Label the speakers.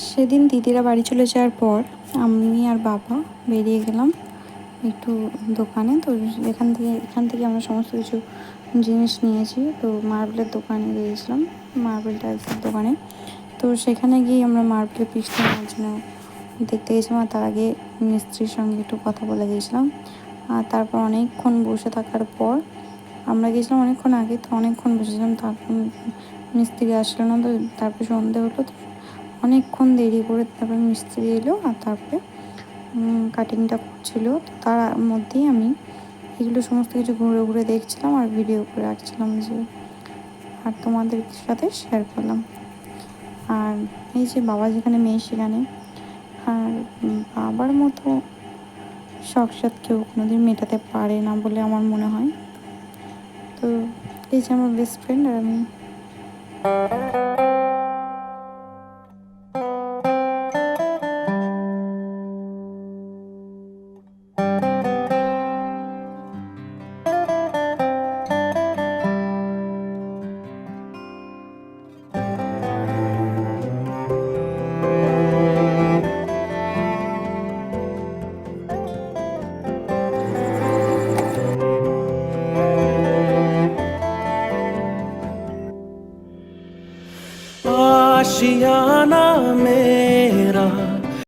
Speaker 1: সেদিন দিদিরা বাড়ি চলে যাওয়ার পর আমি আর বাবা বেরিয়ে গেলাম একটু দোকানে। তো এখান থেকে আমরা সমস্ত কিছু জিনিস নিয়েছি। তো মার্বেলের দোকানে গিয়েছিলাম, মার্বেল টাইলসের দোকানে। তো সেখানে গিয়ে আমরা মার্বেলের পিসটা নেওয়ার জন্য দেখতে গেছিলাম। আর তার আগে মিস্ত্রির সঙ্গে একটু কথা বলে গিয়েছিলাম। আর তারপর অনেকক্ষণ বসে থাকার পর আমরা গিয়েছিলাম অনেকক্ষণ আগে, তো অনেকক্ষণ বসেছিলাম। তারপর মিস্ত্রি আসলো না, তো তারপর সন্ধে হলো। তো অনেকক্ষণ দেরি করে তারপরে মিস্ত্রি এলো, আর তারপরে কাটিংটা করছিল। তো তার মধ্যেই আমি এগুলো সমস্ত কিছু ঘুরে ঘুরে দেখছিলাম আর ভিডিও করে রাখছিলাম, যে আর তোমাদের সাথে শেয়ার করলাম। আর এই যে বাবা যেখানে মেয়ে সেখানে। আর বাবার মতো শখ সাথ কেউ কোনোদিন মেটাতে পারে না বলে আমার মনে হয়। তো এই যে আমার বেস্ট ফ্রেন্ড আর আমি।
Speaker 2: आशियाना में